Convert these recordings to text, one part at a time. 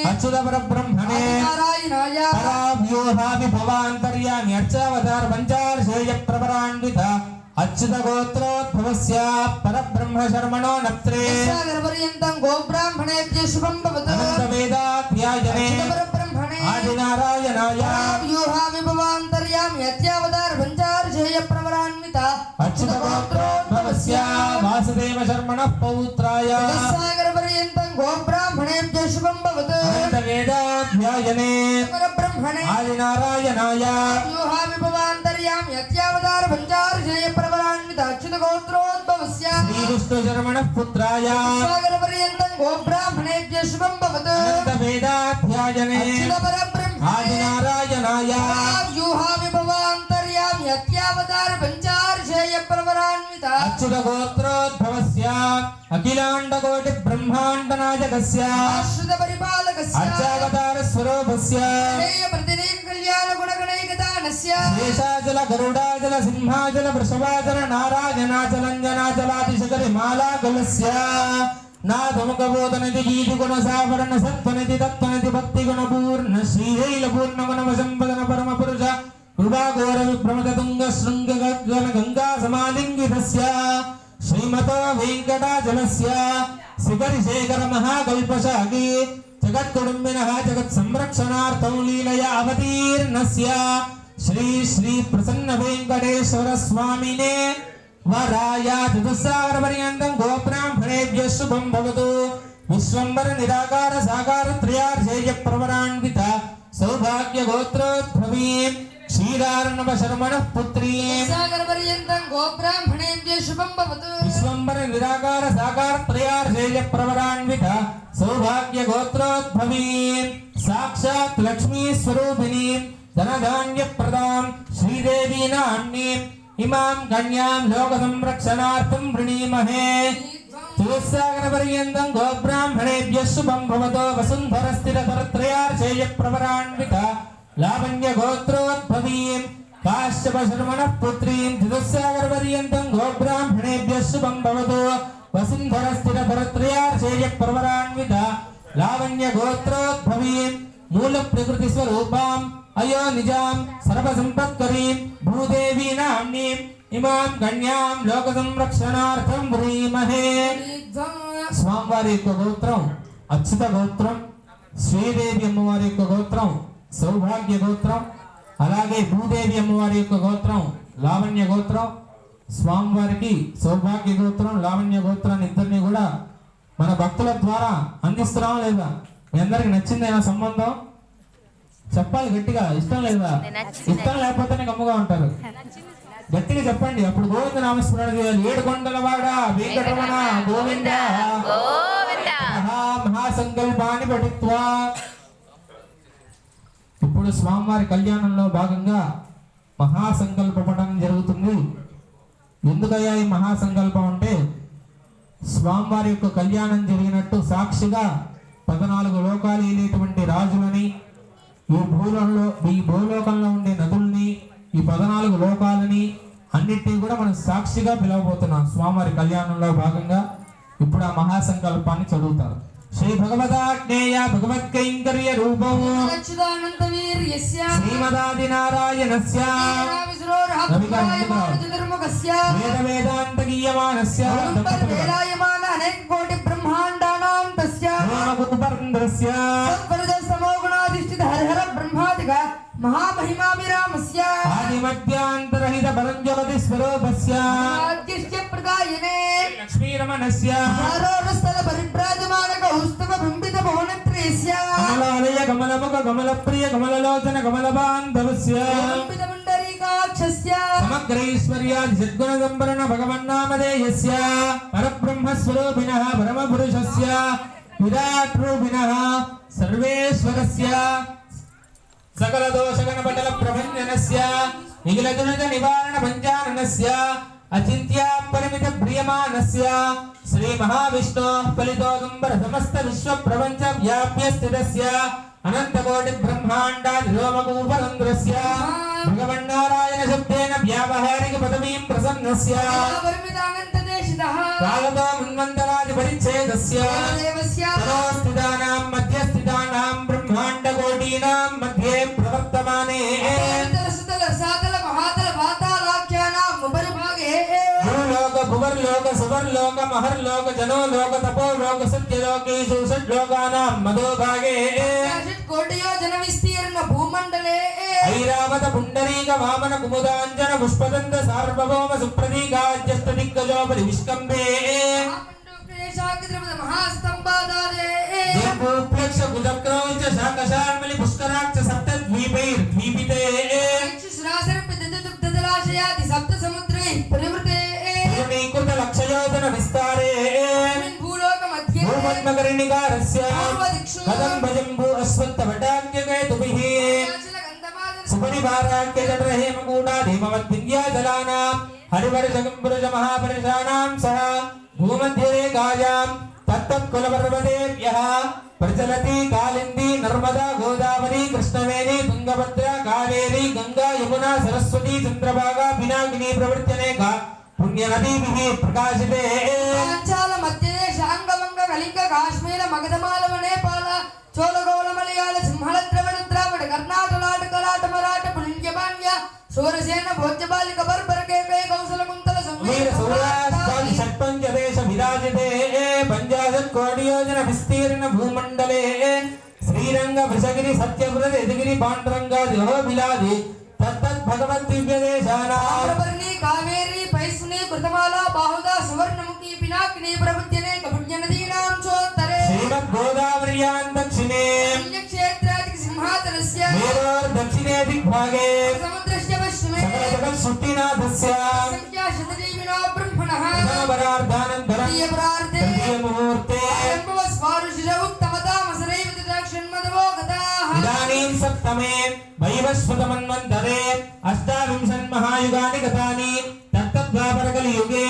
अच्युत परब्रह्मणे पराव्यूहामि भवान्तर्यामि अर्चावतार पंचार्षेय प्रवरान्वित अच्युत गोत्रोद्भवस्य परब्रह्म शर्मणो नत्रे सागरपर्यन्तं गोब्राह्मणेभ्यः शुभं भवतु वेदाध्यायने आदिनारायणाय व्यूहामि भवान्तर्यामि अत्यावतार पंचार्षेय प्रवरान्वित अच्युत गोत्रोद्भवस्य वासुदेव शर्मणः पौत्राय सागरपर्यन्तं गोब्राह्मणेभ्यः शुभं भवतु वेदाध्यायने परब्रह्मणे आदिनारायणाय व्यूहामि भवान्तर्यामि अत्यावतार पंचार्षेय प्रवरान्वित अच्युत गोत्रोद्भवस्य श्रीविष्णु शर्मणः पुत्राय सागरपर्यन्तं गोब्राह्मणेभ्यः शुभं भवतु वेदाध्यायने आदिनारायणाय व्यूहामि भवान्तर्यामि अत्यावतार पंचार्षेय प्रवरान्वित अच्युत गोत्रोद्भवस्य अखिलांड कोटि ब्रह्मांड नायकस्य आश्रित परिपालकस्य अर्चावतार स्वरूपस्य जय प्रतिदिन कल्याण गुणगणैकदानस्य शेषाचल गरुडाचल सिंहाचल वृषभाचल नारायणाचल अंजनाचलादिशकरि मालाकुलस्य नादमुखबोधनिधि गीतिगुणसावरण सत्त्वनिधि तत्त्वनिधि भक्तिगुणपूर्ण श्रीशैलपूर्णगुणवसंपदन परमपुरुष कृपाघोर विभ्रमद तुंग शृंग गंगा समालिंगितस्य श्रीमतो वेंकटाचलस्य शिखरिशेखर महाकल्पशाखी जगत्कुटुंबिनः जगत्संरक्षणार्थं लीलया अवतीर्णस्य श्री श्री प्रसन्न वेंकटेश्वर स्वामिने वराय चतुस्सागरपर्यन्तं गोब्राह्मणेभ्यः शुभं भवतु विश्वम्भर निराकार साकार त्रयार्षेय प्रवरान्वित सौभाग्य गोत्रोद्भवीं क्षीरार्णव शर्मणः पुत्रीं सागरपर्यन्तं गोब्राह्मणेभ्यः शुभं भवतु विश्वम्भर निराकार साकार त्रयार्षेय प्रवरान्वित सौभाग्य गोत्रोद्भवीं साक्षात् लक्ष्मी स्वरूपिणीं धनधान्य प्रदां श्रीदेवी नाम्नीं इमां कन्यां लोक संरक्षणार्थं वृणीमहे चतुस्सागरपर्यन्तं गोब्राह्मणेभ्यः शुभं भवतु वसुन्धरस्थिरधरत्रयार्षेय प्रवरान्वित लावण्य गोत्रोद्भवीं काश्यप शर्मणः पुत्रीं चतुस्सागरपर्यन्तं गोब्राह्मणेभ्यः शुभं भवतु वसुन्धरस्थिरधरत्रयार्षेय प्रवरान्वित लावण्य गोत्रोद्भवीं मूल प्रकृति स्वरूपां अयो निजां सर्वसंपत्करीं भूदेवी नाम्नीं इमां कन्यां लोक संरक्षणार्थं व्रीमहे స్వామివారి యొక్క గోత్రం అచ్యుత గోత్రం శ్రీదేవి అమ్మవారి యొక్క గోత్రం సౌభాగ్య గోత్రం అలాగే భూదేవి అమ్మవారి యొక్క గోత్రం లావణ్య గోత్రం స్వామివారికి సౌభాగ్య గోత్రం లావణ్య గోత్రాన్ని ఇద్దరిని కూడా మన భక్తుల ద్వారా అందిస్తున్నాం లేదా మీ అందరికి నచ్చిందేనా సంబంధం చెప్పాలి గట్టిగా ఇష్టం లేదా ఇష్టం లేకపోతేనే గమ్ముగా ఉంటారు గట్టిగా చెప్పండి అప్పుడు గోవింద నామస్మరణ చేయాలి ఏడుకొండలవాడ వెంకటరమణ గోవింద మహాసంకల్పాన్ని పఠిత్వా ఇప్పుడు స్వామివారి కళ్యాణంలో భాగంగా మహాసంకల్ప పఠనం జరుగుతుంది ఎందుకయ్యా ఈ మహాసంకల్పం అంటే స్వామివారి యొక్క కళ్యాణం జరిగినట్టు సాక్షిగా 14 లోకాలు ఏలేటువంటి రాజులని ఈ భూలోకంలో ఉండే నదుల్ని ఈ 14 లోకాలని అన్నిటినీ కూడా మనం సాక్షిగా పిలవబోతున్నాం స్వామివారి కళ్యాణంలో భాగంగా ఇప్పుడు ఆ మహాసంకల్పాన్ని చదువుతారు శ్రీ భగవదాజ్ఞేయ భగవత్కైంకర్య రూపం శ్రీమదాది నారాయణస్య వేద వేదాంత గీయమానస్య కోటి బ్రహ్మాండానాం తస్య రామగుపర్ంద్రస్య సమోగుణాధిష్ఠిత హరిహర బ్రహ్మాదిక మహామహిమాభిరామస్య ఆదిమధ్యాంతరహిత పరంజ్యోతి స్వరూపస్య ఆద్యస్య ప్రదాయనే లక్ష్మీరమణస్య ఆరోరస్థల పరిభ్రాజమాన కౌస్తవ బింబిత భువనత్రేస్య కమలాలయ కమలముఖ కమలప్రియ కమలలోచన కమలబాంధవస్య బింబిత పుండరీకాక్షస్య సమగ్రైశ్వర్యాది సద్గుణ సంపన్న భగవన్నామధేయస్య పరబ్రహ్మ స్వరూపిణః పరమపురుషస్య విరాట్ రూపిణః సర్వేశ్వరస్య సకల దోష గణపటల ప్రభంజనస్య నిఖిల దురిత నివారణ పంచాననస్య అచింత్య పరిమిత ప్రియమానస్య శ్రీ మహావిష్ణు ఫలితోగంబర సమస్త విశ్వ ప్రపంచ వ్యాప్య స్థితస్య అనంత కోటి బ్రహ్మాండాది రోమకూపరంధ్రస్య భగవన్నారాయణ శబ్దేన వ్యావహారిక పదవీం ప్రసన్నస్య పరిమితానంత దేశితః కాలతో మన్వంతరాది परिच्छेदस्य देवस्य तनोस्थितानां मध्यस्थितानां ब्रह्माण्डकोटीनां मध्ये प्रवर्तमाने सुतल सातल महातल पातालाख्यानां उपरिभागे भूलोक भुवर्लोक सुवर्लोक महर्लोक जनोलोक तपोलोक सत्यलोकेषु षड्लोकानां मधोभागे कोटियो जनविस्तीर्ण भूमण्डले ऐरावत पुण्डरीक वामन कुमुदाञ्जन पुष्पदन्त सार्वभौम सुप्रतीकाज्यस्तदिग्गजोपरि विष्कम्भे महास्तंभादारे जम्बूप्लक्ष कुजक्रौञ्च शाकशार्मलि पुष्कराक्ष सप्तद्वीपैर्द्वीपिते श्रासर्पितदुग्धजलाशयादि सप्त समुद्रे परिवृते पूर्णीकृत लक्षयोजन विस्तारे भूलोक मध्ये भूमन्मकर्णिकारस्य पूर्वदिक्षु कदम्बजम्बू अश्वत्थवटान्यकेतुभिः सुपरिवाराख्यजटरहेमकूटाधीमवद्विद्याजलानां हरिवर्षगम्बुरुज महापुरुषाणां सह भूमध्यरेखायां तत्तत्कुलपर्वतेभ्यः प्रचलति कालिन्दी नर्मदा गोदावरी कृष्णवेणी तुङ्गभद्रा कावेरी गंगा यमुना सरस्वती चंद्रभागा पिनाकिनी प्रवृत्यनेका पुण्यनदीभिः प्रकाशिते पांचाल मध्य शांगमंग कलिंग काश्मीर मगधमाल नेपाल चोलगोल मलयाल सिंहल द्रविड़ द्राविड़ कर्नाटक लाट कराट मराठ पुलिंग बाण्य सूरसेन भोजबालिक बर्बर के कौशल कुंतल वीर सौराष्ट्रादि षट्पञ्च देश विराजिते पंचाशत् कोटियोजन विस्तीर्ण भूमण्डले श्रीरंग वृषगिरि सत्यव्रत यदगिरि पाण्डुरंगादि अहोबिलादि तत्तत् भगवत् दिव्यदेशानां ताम्रपर्णी कावेरी पैस्नी कृतमाला बाहुदा सुवर्णमुखी पिनाकिनी प्रबुद्ध्यने कपुण्यनदीनां चोत्तरे श्रीमद् गोदावर्यां दक्षिणे पुण्यक्षेत्रादिक सिंहासनस्य मेरोर्दक्षिणे दिग्भागे समुद्रस्य पश्चिमे सकलजगत्सृष्टिनाथस्य संख्या शतजीविनो ब्रह्मणः प्रथमवरार्धानन्तरं प्रियप्रार्थे तृतीयमुहूर्ते स्वारुषिर उत्तमतामसरैव दक्षिण्मदवो गताः इदानीं सप्तमे वैवस्वतमन्वन्तरे अष्टाविंशन्महायुगानि गतानि तत्तद्वापरकलियुगे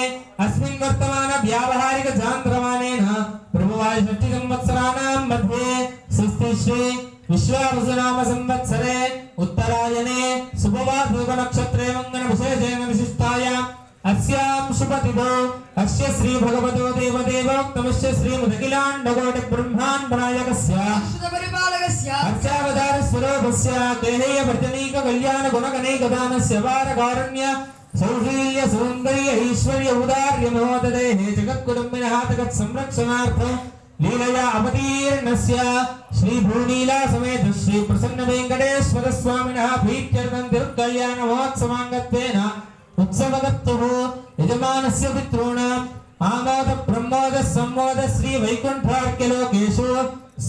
अस्मिन् वर्तमान व्यावहारिक चान्द्रमानेन प्रभुवाय षष्टि संवत्सराणां मध्ये सुस्तिश्री विश्वावसुनाम संवत्सरे उत्तरायणे शुभवासुक नक्षत्रे मंगल विशेषेण विशिष्टायाम् अस्यां शुभतिथौ अस्य श्री भगवतो देवदेवोक्तमस्य श्रीमदखिलाण्डकोटि ब्रह्माण्डनायकस्य परिपालकस्य अर्चावतार स्वरूपस्य केहेय वर्जनीक कल्याण गुणगणैकदानस्य वारकारुण्य सौशील्य सौन्दर्य ऐश्वर्य उदार्य महोददेः जगत्कुटुम्बिनः तगत् संरक्षणार्थं लीलया अवतीर्णस्य श्री भूनीला समेत श्री प्रसन्न वेंकटेश्वर स्वामिनः प्रीत्यर्थं तिरुकल्याण महोत्सवाङ्गत्वेन उत्सवगत्तुः यजमानस्य पितॄणाम् आमोद प्रमोद संमोद श्री वैकुण्ठार्क्यलोकेषु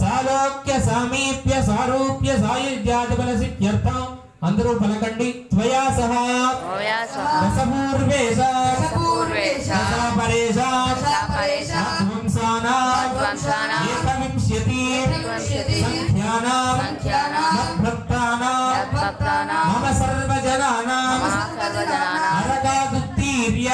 सालोक्य सामीप्य सारूप्य सायुज्यादिबल सिद्ध्यर्थं అందరూ పలకండి త్వయా సహా దశపూర్వేష దశపరేష వంశానాం ఏకవింశతి సంఖ్యానాం మద్భక్తానాం మమ సర్వజనానాం నరకాదుత్తీర్య